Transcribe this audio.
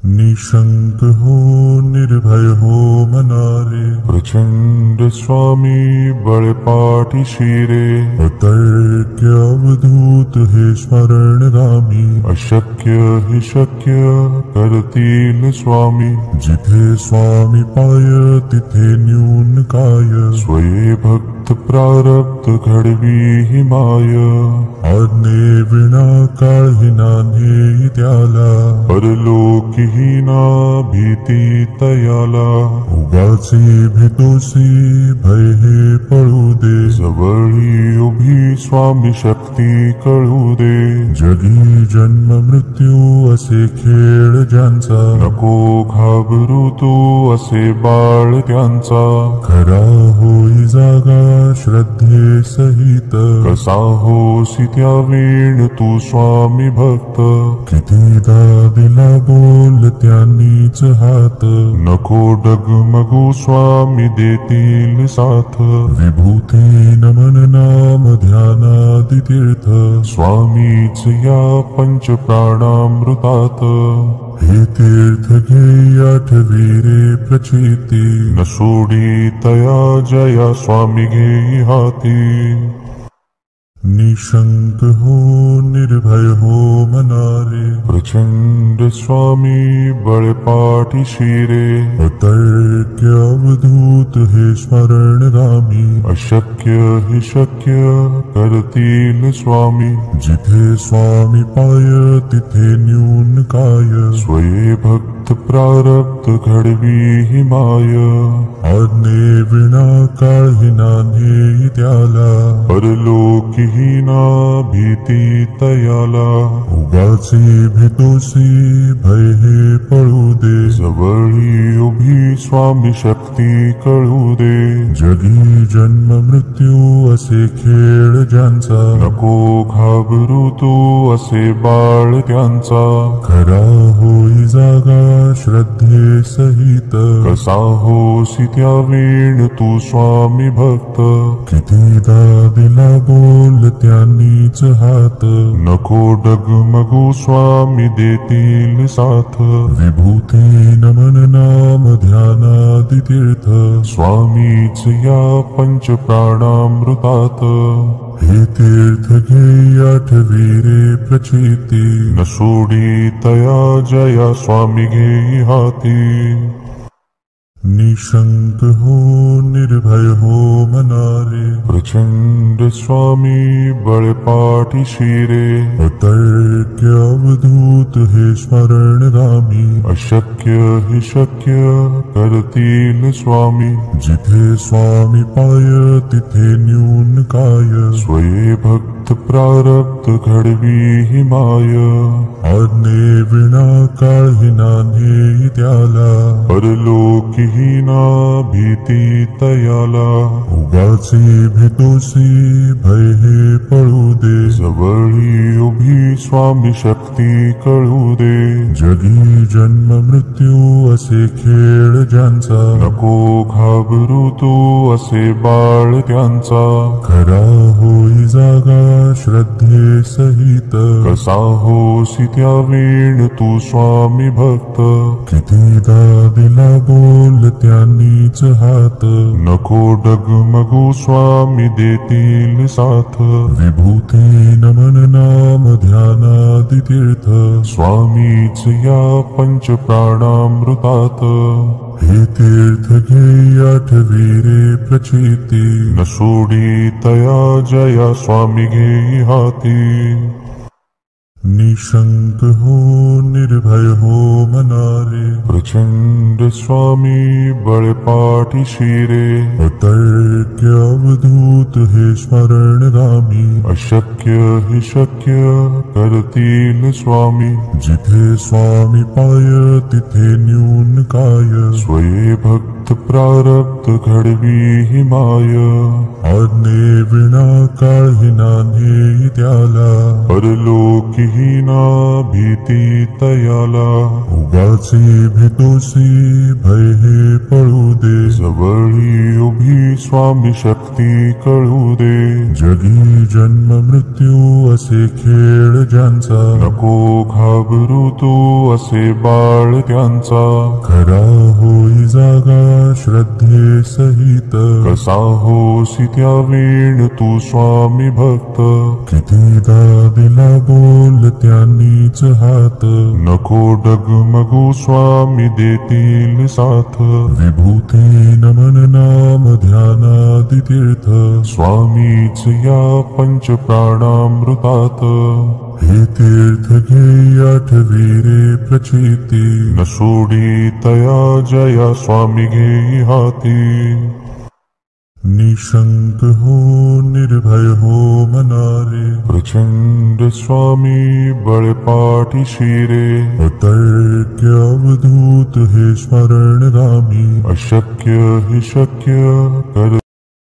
निशंक हो निर्भय हो मनारे, प्रचंड स्वामी बळपाठी शिरे, अतर्क्य अवधूत हे स्मरणगामी, अशक्य हि शक्य करतील स्वामी, जिथे स्वामी पाय तिथे न्यून काय, स्वये भक्त प्रारब्ध घडवी हि माय, आज्ञे विना काळही नान्हे त्याला, परलोकीहीना भीती तयाला, उगाचे भेतोसी भय हे पळू दे, जवळी उभी स्वामी शक्ती कळू दे, जगी जन्म मृत्यू असे खेळ ज्यांचा, नको घाबरू तू असे बाळ त्यांचा, खरा होई जागा श्रद्धे सहित, कसा होसी त्या वेळ तू स्वामी भक्त, कितीदा दिला बोल त्यांनीच हात, नको डगमगू स्वामी देतील साथ, विभूती नमन नाम ध्यानादि तीर्थ, स्वामीच या पंच प्राणामृतात, हे तीर्थ घे आठवी रे प्रचिती, न सोडी तया जया स्वामी घेई हाती, निशंक हो निर्भय हो मनारे, प्रचंड स्वामी बळपाठी शिरे, अतर्क्य अवधूत हे स्मरणगामी, अशक्य हि शक्य करतील स्वामी, जिथे स्वामी पाय तिथे न्यून काय, स्वये भक्त प्रारब्ध घडवी हि माय, आज्ञे विना काळही नान्हे त्याला, परलोकीहीना भीती तयाला, उगाचे भेतोसी भय हे पळू दे, जवळी उभी स्वामी शक्ती कळू दे, जगी जन्म मृत्यू असे खेळ ज्यांचा, नको घाबरू तू असे बाळ त्यांचा, खरा होई जागा श्रद्धे सहित, कसा होसी त्या वेळ तू स्वामी भक्त, कितीदा दिला बोल त्यांनीच हात, नको डगमगू स्वामी देतील साथ, विभूती नमन नाम ध्यानादि तीर्थ, स्वामीच या पंच प्राणामृतात, हे तीर्थ घे आठवी रे प्रचिती, न सोडी तया जया स्वामी घेई हाती, निशंक हो निर्भय हो मनारे, प्रचंड स्वामी बळपाठी शिरे, अतर्क्य अवधूत हे स्मरणगामी, अशक्य हि शक्य करतील स्वामी, जिथे स्वामी पाय तिथे न्यून काय, स्वये भक्त प्रारब्ध घडवी हि माय, आज्ञे विना काळही नान्हे त्याला, परलोकीहीना भीती तयाला, उगाचे भेतोसी भय हे पळू दे, जवळी उभी स्वामी शक्ती कळू दे, जगी जन्म मृत्यू असे खेळ ज्यांचा, नको घाबरू तू असे बाळ त्यांचा, खरा होई जागा श्रद्धे सहित, कसा होसी त्या वेळ तू स्वामी भक्त, कितीदा दिला बोल त्यांनीच हात, नको डगमगू स्वामी देतील साथ, विभूती नमन नाम ध्यानादि तीर्थ, स्वामीच या पंच प्राणामृतात, हे तीर्थ घे आठवी रे प्रचिती, न सोडी तया जया स्वामी घेई हाती, निशंक हो निर्भय हो मनारे, प्रचंड स्वामी बळपाठी शिरे, अतर्क्य अवधूत हे स्मरणगामी, अशक्य हि शक्य करतील स्वामी, जिथे स्वामी पाय तिथे न्यून काय, स्वये भक्त प्रारब्ध घडवी हि माय, आज्ञे विना काळही नान्हे त्याला, परलोकीहीना भीती तयाला, उगाचे भेतोसी भय हे पळू दे, जवळी उभी स्वामी शक्ती भक्ती कळू दे. जगी जन्म मृत्यू असे खेळ ज्यांचा, नको घाबरू तू असे बाळ त्यांचा. खरा होई जागा श्रद्धे सहित, कसा होसी त्या वेळ तू स्वामी भक्त. कितीदा दिला बोल त्यांनीच हात, नको डगमगू स्वामी देतील साथ. विभूती नमन नाम ध्यानादि तीर्थ, स्वामीच या पंच प्राणामृतात. हे तीर्थ घे आठवी रे प्रचिती, न सोडी तया जया स्वामी घेई हाती. निशंक हो निर्भय हो मनारे, प्रचंड स्वामी बळपाठी शिरे. अतर्क्य अवधूत हे स्मरणगामी, अशक्य हे शक्य कर